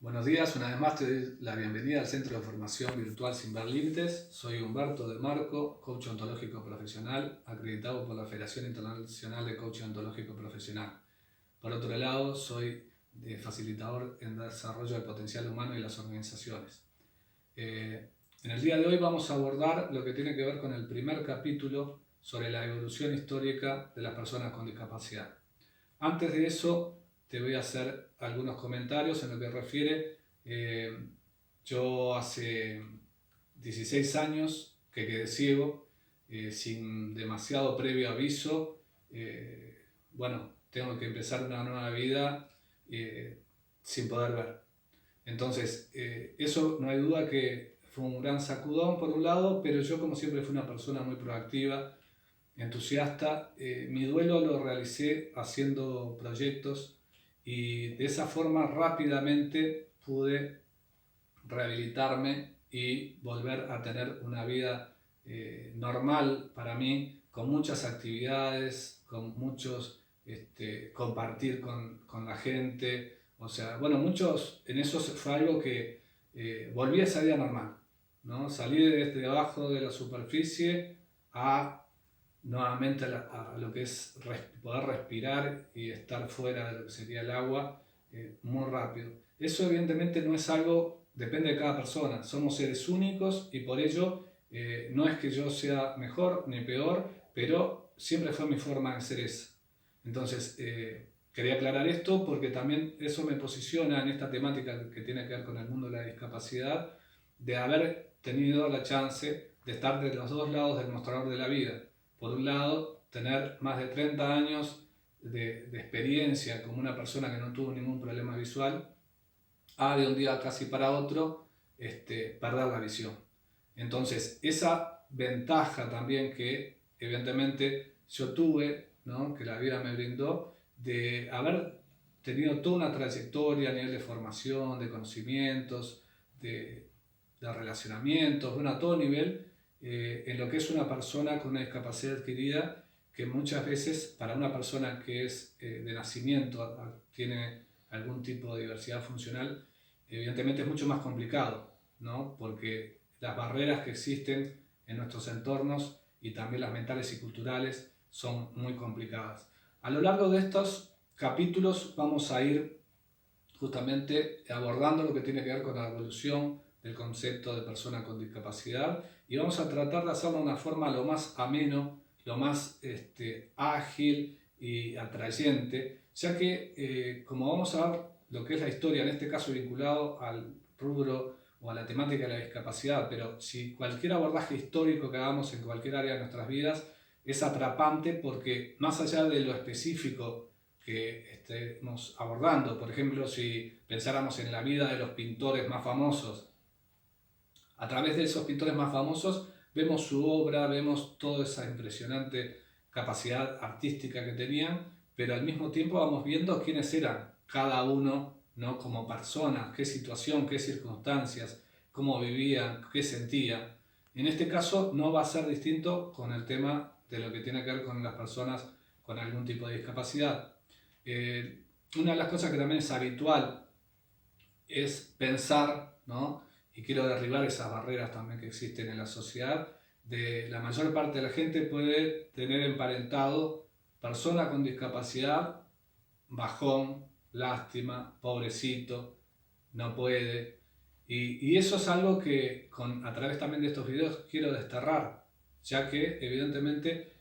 Buenos días, una vez más te doy la bienvenida al Centro de Formación Virtual Sin Ver Límites. Soy Humberto de Marco, coach ontológico profesional, acreditado por la Federación Internacional de Coaching Ontológico Profesional. Por otro lado, soy facilitador en desarrollo del potencial humano y las organizaciones. En el día de hoy vamos a abordar lo que tiene que ver con el primer capítulo sobre la evolución histórica de las personas con discapacidad. Antes de eso, te voy a hacer algunos comentarios en lo que refiere. Yo hace 16 años que quedé ciego, sin demasiado previo aviso. Tengo que empezar una nueva vida sin poder ver. Entonces, eso no hay duda que fue un gran sacudón por un lado, pero yo como siempre fui una persona muy proactiva, entusiasta. Mi duelo lo realicé haciendo proyectos y de esa forma rápidamente pude rehabilitarme y volver a tener una vida normal para mí, con muchas actividades, con muchos compartir con la gente. O sea, en eso fue algo que volví a esa vida normal, ¿no? Salí desde abajo de la superficie a nuevamente a lo que es poder respirar y estar fuera de lo que sería el agua muy rápido. Eso evidentemente no es algo, depende de cada persona, somos seres únicos y por ello no es que yo sea mejor ni peor, pero siempre fue mi forma de ser esa. Entonces, quería aclarar esto porque también eso me posiciona en esta temática que tiene que ver con el mundo de la discapacidad, de haber tenido la chance de estar de los dos lados del mostrador de la vida. Por un lado, tener más de 30 años de experiencia como una persona que no tuvo ningún problema visual, a de un día casi para otro perder la visión. Entonces, esa ventaja también que evidentemente yo tuve, ¿no?, que la vida me brindó, de haber tenido toda una trayectoria a nivel de formación, de conocimientos, de relacionamientos, bueno, a todo nivel, en lo que es una persona con una discapacidad adquirida, que muchas veces para una persona que es de nacimiento, tiene algún tipo de diversidad funcional, evidentemente es mucho más complicado, ¿no? Porque las barreras que existen en nuestros entornos y también las mentales y culturales son muy complicadas. A lo largo de estos capítulos vamos a ir justamente abordando lo que tiene que ver con la evolución del concepto de persona con discapacidad y vamos a tratar de hacerlo de una forma lo más ameno, lo más ágil y atrayente, ya que como vamos a ver lo que es la historia, en este caso vinculado al rubro o a la temática de la discapacidad, pero si cualquier abordaje histórico que hagamos en cualquier área de nuestras vidas es atrapante porque más allá de lo específico que estemos abordando, por ejemplo, si pensáramos en la vida de los pintores más famosos, a través de esos pintores más famosos vemos su obra, vemos toda esa impresionante capacidad artística que tenían, pero al mismo tiempo vamos viendo quiénes eran cada uno, ¿no?, como personas, qué situación, qué circunstancias, cómo vivían, qué sentían. En este caso no va a ser distinto con el tema de lo que tiene que ver con las personas con algún tipo de discapacidad. Una de las cosas que también es habitual es pensar, ¿no?, y quiero derribar esas barreras también que existen en la sociedad, de la mayor parte de la gente puede tener emparentado persona con discapacidad, bajón, lástima, pobrecito, no puede. Y eso es algo que a través también de estos videos quiero desterrar, ya que evidentemente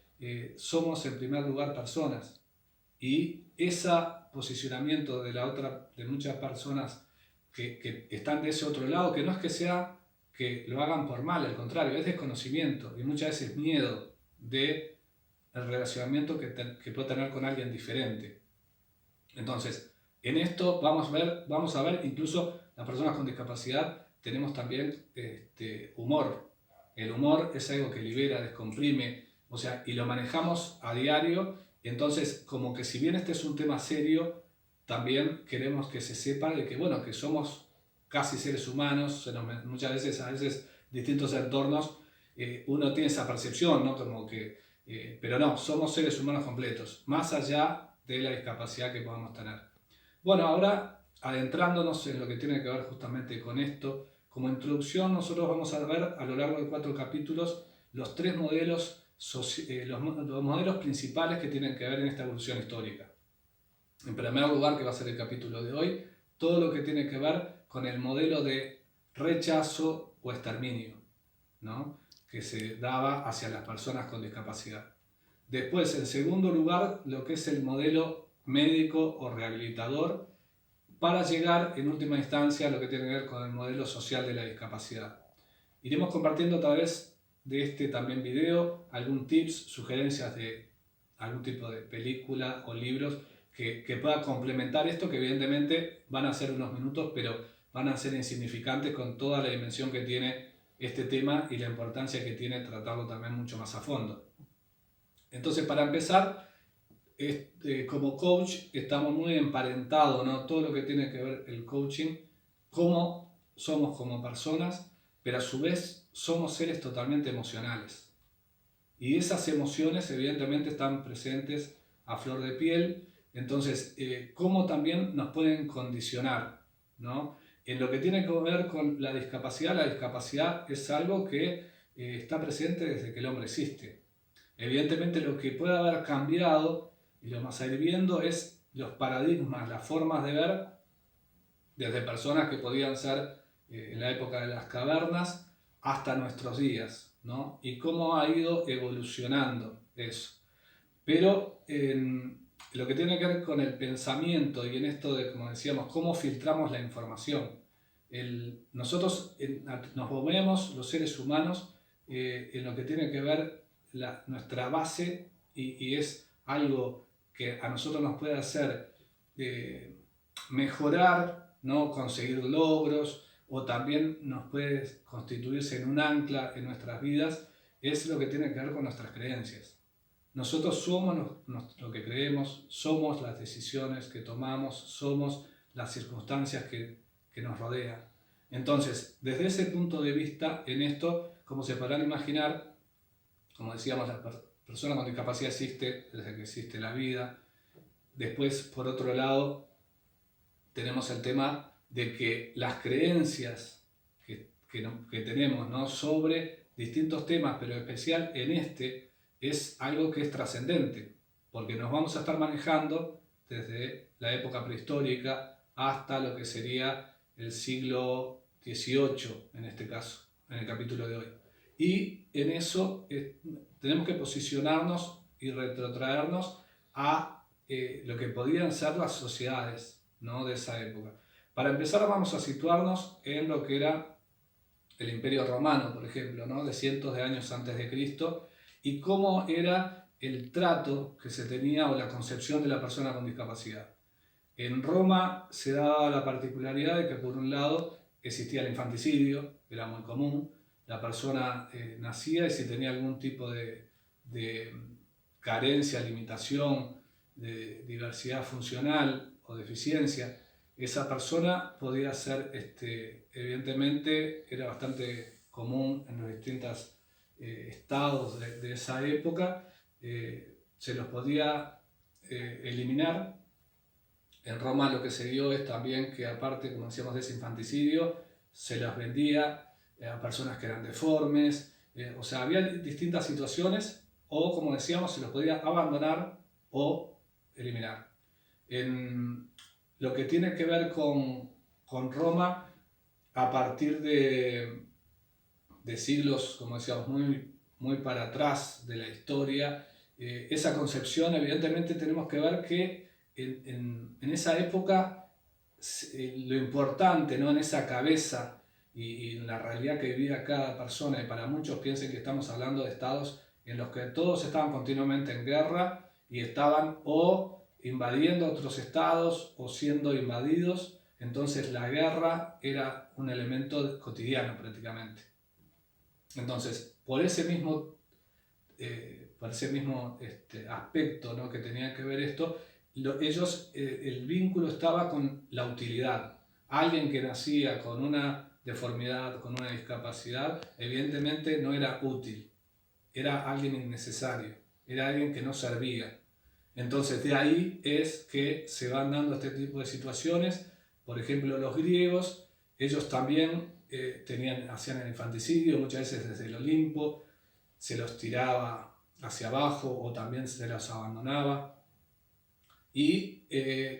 somos en primer lugar personas y ese posicionamiento de muchas personas que están de ese otro lado, que no es que sea que lo hagan por mal, al contrario, es desconocimiento y muchas veces miedo de el relacionamiento que puede tener con alguien diferente. Entonces, en esto vamos a ver incluso las personas con discapacidad tenemos también humor. El humor es algo que libera, descomprime, o sea, y lo manejamos a diario. Y entonces, como que si bien este es un tema serio, también queremos que se sepa de que, bueno, que somos casi seres humanos, muchas veces, a veces, distintos entornos, uno tiene esa percepción, ¿no? Como que, pero no, somos seres humanos completos, más allá de la discapacidad que podamos tener. Bueno, ahora adentrándonos en lo que tiene que ver justamente con esto, como introducción nosotros vamos a ver a lo largo de 4 capítulos los 3 modelos, los modelos principales que tienen que ver en esta evolución histórica. En primer lugar, que va a ser el capítulo de hoy, todo lo que tiene que ver con el modelo de rechazo o exterminio, ¿no?, que se daba hacia las personas con discapacidad. Después, en segundo lugar, lo que es el modelo médico o rehabilitador, para llegar en última instancia a lo que tiene que ver con el modelo social de la discapacidad. Iremos compartiendo a través de este también video algún tips, sugerencias de algún tipo de película o libros que pueda complementar esto, que evidentemente van a ser unos minutos, pero van a ser insignificantes con toda la dimensión que tiene este tema y la importancia que tiene tratarlo también mucho más a fondo. Entonces, para empezar, como coach estamos muy emparentados, ¿no? Todo lo que tiene que ver el coaching, cómo somos como personas, pero a su vez somos seres totalmente emocionales. Y esas emociones evidentemente están presentes a flor de piel, entonces cómo también nos pueden condicionar, ¿no? En lo que tiene que ver con la discapacidad es algo que está presente desde que el hombre existe. Evidentemente lo que puede haber cambiado y lo vamos a ir viendo es los paradigmas, las formas de ver desde personas que podían ser en la época de las cavernas hasta nuestros días, ¿no? Y cómo ha ido evolucionando eso. Pero en lo que tiene que ver con el pensamiento y en esto de, como decíamos, cómo filtramos la información. Nosotros nos movemos, los seres humanos, en lo que tiene que ver nuestra base y es algo que a nosotros nos puede hacer mejorar, ¿no?, conseguir logros, o también nos puede constituirse en un ancla en nuestras vidas, es lo que tiene que ver con nuestras creencias. Nosotros somos lo que creemos, somos las decisiones que tomamos, somos las circunstancias que nos rodean. Entonces, desde ese punto de vista, en esto, como se podrán imaginar, como decíamos, la persona con discapacidad existe desde que existe la vida. Después, por otro lado, tenemos el tema de que las creencias que tenemos, ¿no?, sobre distintos temas, pero en especial en este, es algo que es trascendente, porque nos vamos a estar manejando desde la época prehistórica hasta lo que sería el siglo XVIII, en este caso, en el capítulo de hoy. Y en eso tenemos que posicionarnos y retrotraernos a lo que podían ser las sociedades, ¿no?, de esa época. Para empezar vamos a situarnos en lo que era el Imperio Romano, por ejemplo, ¿no?, de cientos de años antes de Cristo, y cómo era el trato que se tenía o la concepción de la persona con discapacidad. En Roma se daba la particularidad de que por un lado existía el infanticidio, era muy común, la persona nacía y si tenía algún tipo de carencia, limitación, de diversidad funcional o deficiencia, esa persona podía ser, evidentemente, era bastante común en los distintos estados de esa época, se los podía eliminar. En Roma lo que se dio es también que, aparte, como decíamos, de ese infanticidio, se los vendía a personas que eran deformes, o sea, había distintas situaciones, o como decíamos, se los podía abandonar o eliminar. En lo que tiene que ver con Roma, a partir de siglos, como decíamos, muy para atrás de la historia, esa concepción, evidentemente tenemos que ver que en esa época lo importante, ¿no?, en esa cabeza y en la realidad que vivía cada persona, y para muchos piensen que estamos hablando de estados en los que todos estaban continuamente en guerra y estaban o invadiendo otros estados o siendo invadidos, entonces la guerra era un elemento cotidiano prácticamente. Entonces, por ese mismo aspecto, ¿no?, que tenía que ver esto, el vínculo estaba con la utilidad. Alguien que nacía con una deformidad, con una discapacidad, evidentemente no era útil, era alguien innecesario, era alguien que no servía. Entonces de ahí es que se van dando este tipo de situaciones, Por ejemplo, los griegos, ellos también hacían el infanticidio, muchas veces desde el Olimpo, se los tiraba hacia abajo o también se los abandonaba. Y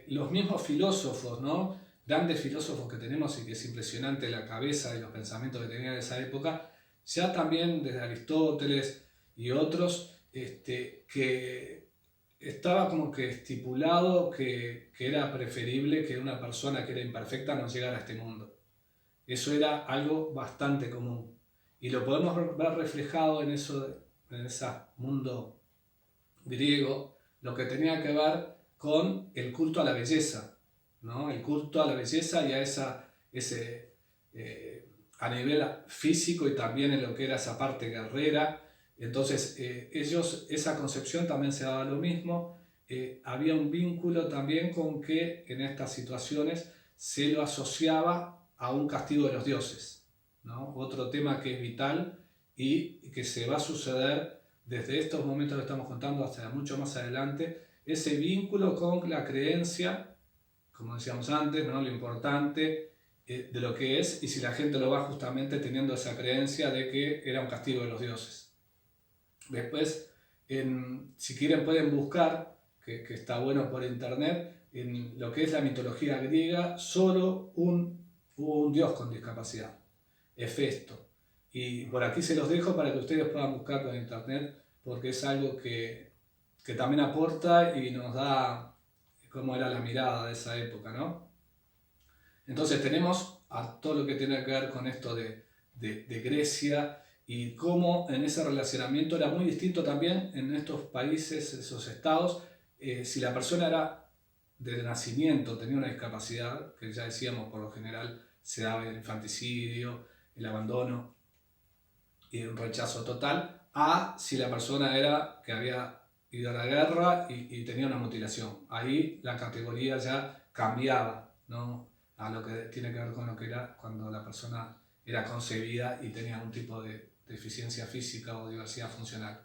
los mismos filósofos, ¿no? Grandes filósofos que tenemos y que es impresionante la cabeza y los pensamientos que tenían en esa época, ya también desde Aristóteles y otros, que estaba como que estipulado que era preferible que una persona que era imperfecta no llegara a este mundo. Eso era algo bastante común. Y lo podemos ver reflejado en ese mundo griego, lo que tenía que ver con el culto a la belleza, ¿no? El culto a la belleza y a a nivel físico y también en lo que era esa parte guerrera. Entonces, esa concepción también se daba lo mismo. Había un vínculo también con que en estas situaciones se lo asociaba a un castigo de los dioses, ¿no? Otro tema que es vital y que se va a suceder desde estos momentos que estamos contando hasta mucho más adelante, ese vínculo con la creencia, como decíamos antes, ¿no? Lo importante de lo que es y si la gente lo va justamente teniendo esa creencia de que era un castigo de los dioses. Después, si quieren pueden buscar, que está bueno por internet, en lo que es la mitología griega, solo hubo un dios con discapacidad, Hefesto. Y por aquí se los dejo para que ustedes puedan buscar por internet, porque es algo que también aporta y nos da cómo era la mirada de esa época, ¿no? Entonces tenemos a todo lo que tiene que ver con esto de Grecia y cómo en ese relacionamiento era muy distinto también en estos países, esos estados, si la persona era de nacimiento, tenía una discapacidad, que ya decíamos por lo general se daba el infanticidio, el abandono y un rechazo total, a si la persona era que había ido a la guerra y tenía una mutilación. Ahí la categoría ya cambiaba, ¿no? A lo que tiene que ver con lo que era cuando la persona era concebida y tenía algún tipo de deficiencia física o diversidad funcional.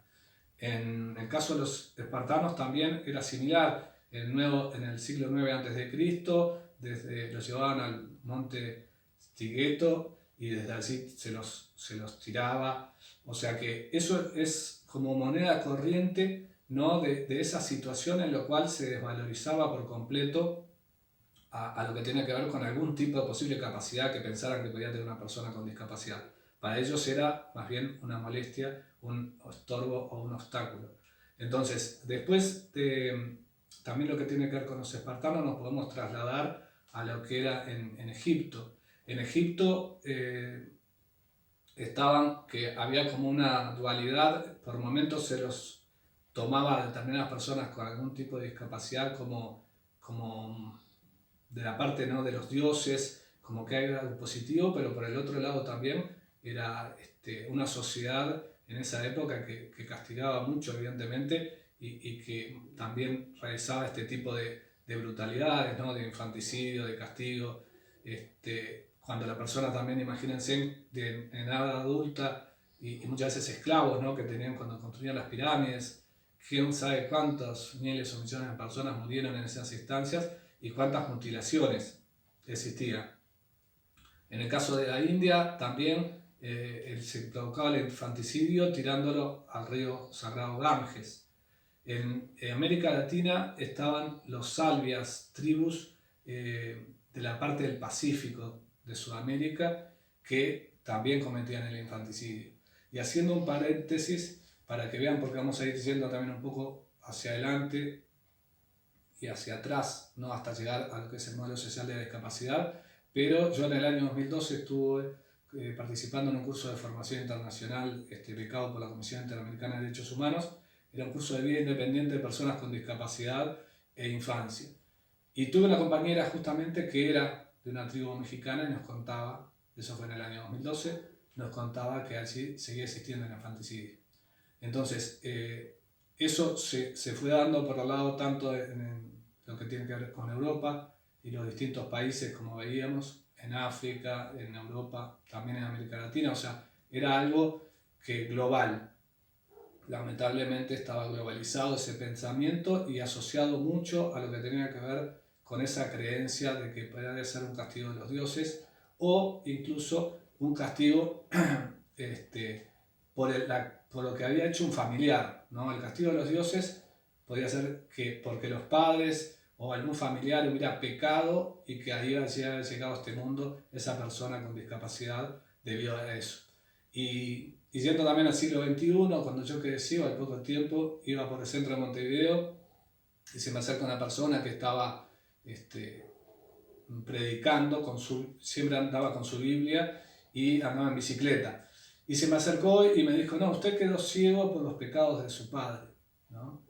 En el caso de los espartanos también era similar. En el siglo IX a.C., los llevaban al monte Stigeto y desde allí se los tiraba. O sea que eso es como moneda corriente, ¿no? de esa situación en la cual se desvalorizaba por completo a lo que tiene que ver con algún tipo de posible capacidad que pensaran que podía tener una persona con discapacidad. Para ellos era más bien una molestia, un estorbo o un obstáculo. Entonces, después de también lo que tiene que ver con los espartanos, nos podemos trasladar a lo que era en Egipto. En Egipto que había como una dualidad, por momentos se los tomaba a determinadas personas con algún tipo de discapacidad como de la parte, ¿no? de los dioses, como que hay algo positivo, pero por el otro lado también era una sociedad en esa época que castigaba mucho, evidentemente, y que también realizaba este tipo de brutalidades, ¿no? de infanticidio, de castigo. Cuando la persona también, imagínense, en edad adulta y muchas veces esclavos, ¿no? que tenían cuando construían las pirámides, quién sabe cuántos miles o millones de personas murieron en esas instancias y cuántas mutilaciones existían. En el caso de la India también se provocaba el infanticidio tirándolo al río sagrado Ganges. En América Latina estaban los salvias, tribus de la parte del Pacífico de Sudamérica que también cometían el infanticidio. Y haciendo un paréntesis para que vean, porque vamos a ir yendo también un poco hacia adelante y hacia atrás, ¿no? hasta llegar a lo que es el modelo social de la discapacidad, pero yo en el año 2012 estuve participando en un curso de formación internacional becado por la Comisión Interamericana de Derechos Humanos. Era un curso de vida independiente de personas con discapacidad e infancia. Y tuve una compañera justamente que era de una tribu mexicana y nos contaba, eso fue en el año 2012, nos contaba que allí seguía existiendo el infanticidio. Entonces, eso se fue dando por el lado tanto en lo que tiene que ver con Europa y los distintos países, como veíamos, en África, en Europa, también en América Latina. O sea, era algo que global. Lamentablemente estaba globalizado ese pensamiento y asociado mucho a lo que tenía que ver con esa creencia de que puede ser un castigo de los dioses o incluso un castigo por lo que había hecho un familiar, ¿no? El castigo de los dioses podría ser que porque los padres o algún familiar hubiera pecado y que ahí haya llegado a este mundo esa persona con discapacidad debido a eso. Y yendo también al siglo XXI, cuando yo crecí, al poco tiempo, iba por el centro de Montevideo y se me acerca una persona que estaba predicando, siempre andaba con su Biblia y andaba en bicicleta. Y se me acercó y me dijo, no, usted quedó ciego por los pecados de su padre, ¿no?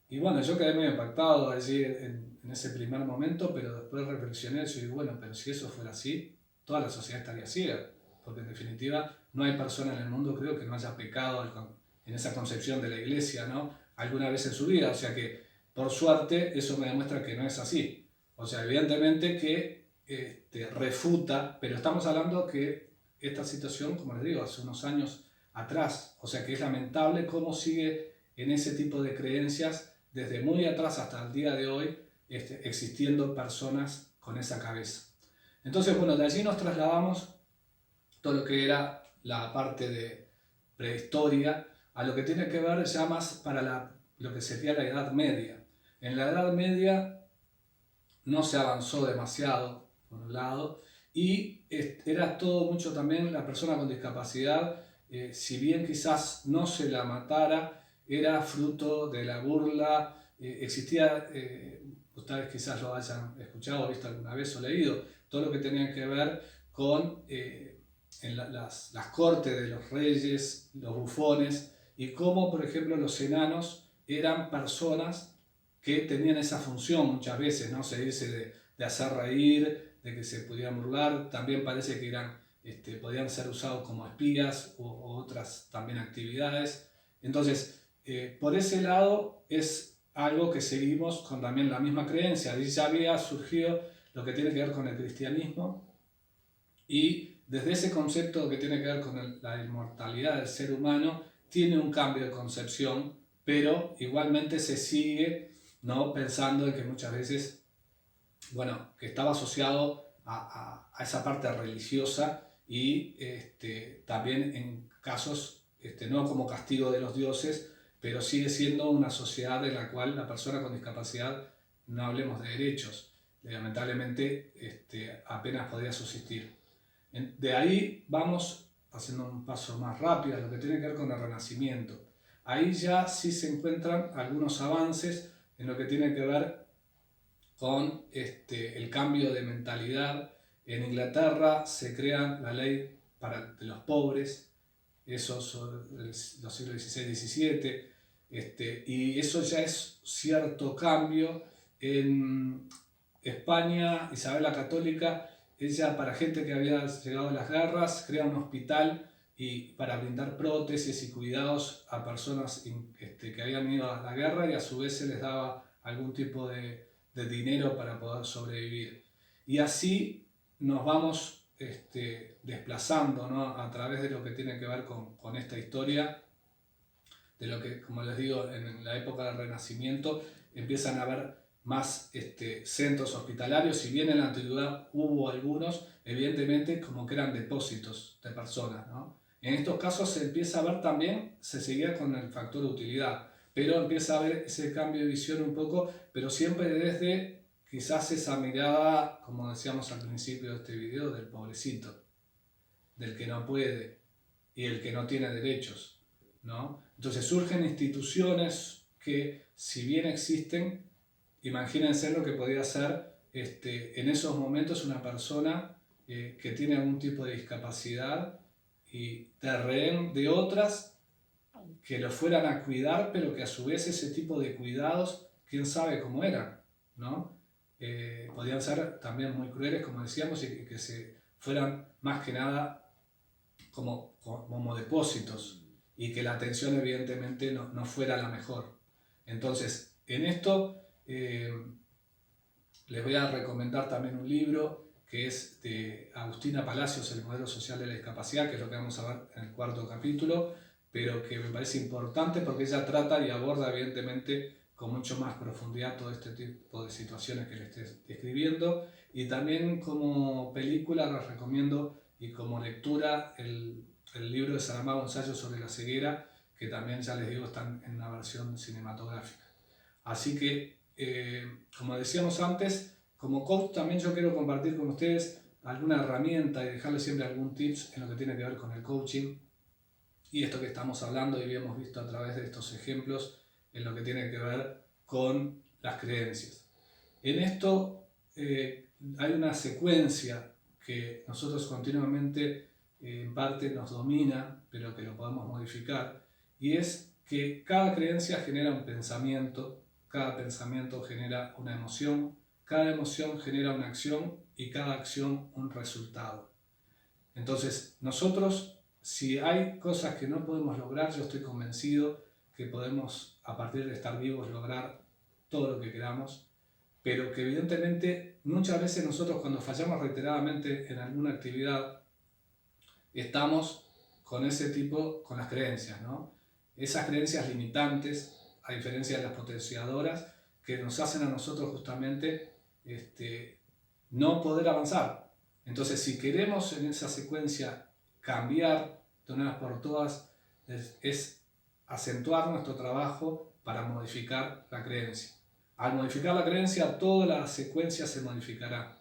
Y bueno, yo quedé muy impactado allí en ese primer momento, pero después reflexioné y dije, bueno, pero si eso fuera así, toda la sociedad estaría ciega, porque en definitiva no hay persona en el mundo, creo, que no haya pecado en esa concepción de la iglesia, ¿no? Alguna vez en su vida, o sea que por suerte eso me demuestra que no es así. O sea, evidentemente que refuta, pero estamos hablando que esta situación, como les digo, hace unos años atrás, o sea que es lamentable cómo sigue en ese tipo de creencias desde muy atrás hasta el día de hoy, existiendo personas con esa cabeza. Entonces, bueno, de allí nos trasladamos todo lo que era la parte de prehistoria a lo que tiene que ver ya más para lo que sería la Edad Media. En la Edad Media no se avanzó demasiado, por un lado, y era todo mucho también la persona con discapacidad, si bien quizás no se la matara, era fruto de la burla, existía, ustedes quizás lo hayan escuchado, visto alguna vez o leído, todo lo que tenía que ver con las cortes de los reyes, los bufones, y cómo, por ejemplo, los enanos eran personas que tenían esa función muchas veces, ¿no? Se dice de hacer reír, de que se podían burlar, también parece que podían ser usados como espías o otras también actividades. Entonces, por ese lado es algo que seguimos con también la misma creencia. Allí ya había surgido lo que tiene que ver con el cristianismo y desde ese concepto que tiene que ver con la inmortalidad del ser humano tiene un cambio de concepción, pero igualmente se sigue, ¿no? Pensando en que muchas veces, bueno, que estaba asociado a esa parte religiosa y también en casos, no como castigo de los dioses, pero sigue siendo una sociedad en la cual la persona con discapacidad, no hablemos de derechos, lamentablemente apenas podría subsistir. De ahí vamos haciendo un paso más rápido a lo que tiene que ver con el Renacimiento. Ahí ya sí se encuentran algunos avances en lo que tiene que ver con el cambio de mentalidad. En Inglaterra se crea la ley de los pobres, eso sobre los siglos XVI, XVII, y eso ya es cierto cambio. En España, Isabel la Católica, ella para gente que había llegado a las guerras, crea un hospital para brindar prótesis y cuidados a personas que habían ido a la guerra, y a su vez se les daba algún tipo de dinero para poder sobrevivir. Y así nos vamos desplazando, ¿no? A través de lo que tiene que ver con esta historia, de lo que, como les digo, en la época del Renacimiento empiezan a haber más centros hospitalarios. Si bien en la antigüedad hubo algunos, evidentemente como que eran depósitos de personas, ¿no? En estos casos se empieza a ver también, se seguía con el factor de utilidad, pero empieza a haber ese cambio de visión un poco, pero siempre desde quizás esa mirada, como decíamos al principio de este video, del pobrecito, del que no puede y el que no tiene derechos, ¿no? Entonces surgen instituciones que, si bien existen, imagínense lo que podría ser en esos momentos una persona que tiene algún tipo de discapacidad y de rehén de otras que lo fueran a cuidar, pero que a su vez ese tipo de cuidados, quién sabe cómo eran, ¿no? Podían ser también muy crueles, como decíamos, y que se fueran más que nada como depósitos, y que la atención evidentemente no fuera la mejor. Entonces, en esto les voy a recomendar también un libro que es de Agustina Palacios, El modelo social de la discapacidad, que es lo que vamos a ver en el 4º capítulo, pero que me parece importante porque ella trata y aborda evidentemente con mucho más profundidad todo este tipo de situaciones que les esté describiendo. Y también como película les recomiendo, y como lectura, el libro de Saramago, Ensayo sobre la ceguera, que también, ya les digo, están en una versión cinematográfica. Así que, como decíamos antes, como coach también yo quiero compartir con ustedes alguna herramienta y dejarles siempre algún tips en lo que tiene que ver con el coaching y esto que estamos hablando y hemos visto a través de estos ejemplos en lo que tiene que ver con las creencias. En esto hay una secuencia que nosotros continuamente en parte nos domina, pero que lo podemos modificar, y es que cada creencia genera un pensamiento, cada pensamiento genera una emoción, cada emoción genera una acción y cada acción un resultado. Entonces, nosotros, si hay cosas que no podemos lograr, yo estoy convencido que podemos, a partir de estar vivos, lograr todo lo que queramos, pero que evidentemente muchas veces nosotros, cuando fallamos reiteradamente en alguna actividad, estamos con ese tipo, con las creencias, ¿no? Esas creencias limitantes, a diferencia de las potenciadoras, que nos hacen a nosotros justamente no poder avanzar. Entonces, si queremos en esa secuencia cambiar de una vez por todas, es acentuar nuestro trabajo para modificar la creencia. Al modificar la creencia, toda la secuencia se modificará.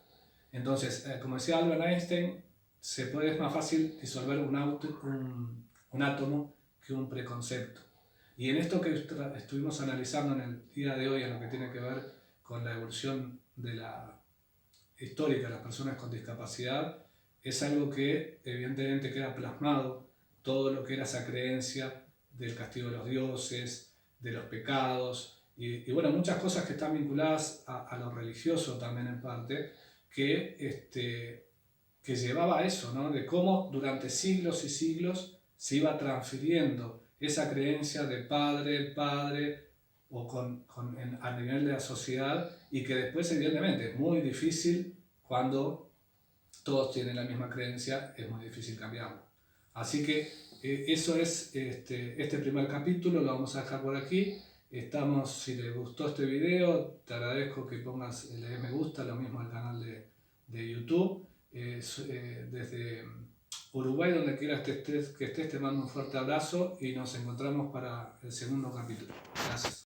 Entonces, como decía Albert Einstein, es más fácil disolver un átomo que un preconcepto. Y en esto que estuvimos analizando en el día de hoy, en lo que tiene que ver con la evolución de la histórica de las personas con discapacidad, es algo que evidentemente queda plasmado, todo lo que era esa creencia del castigo de los dioses, de los pecados, y bueno, muchas cosas que están vinculadas a lo religioso también en parte, que llevaba a eso, ¿no? De cómo durante siglos y siglos se iba transfiriendo esa creencia de padre o a nivel de la sociedad, y que después evidentemente es muy difícil cuando todos tienen la misma creencia, es muy difícil cambiarlo. Así que eso es este primer capítulo, lo vamos a dejar por aquí. Si te gustó este video, te agradezco que pongas el me gusta, lo mismo al canal de YouTube. Desde Uruguay, donde quiera que estés, te mando un fuerte abrazo y nos encontramos para el segundo capítulo. Gracias.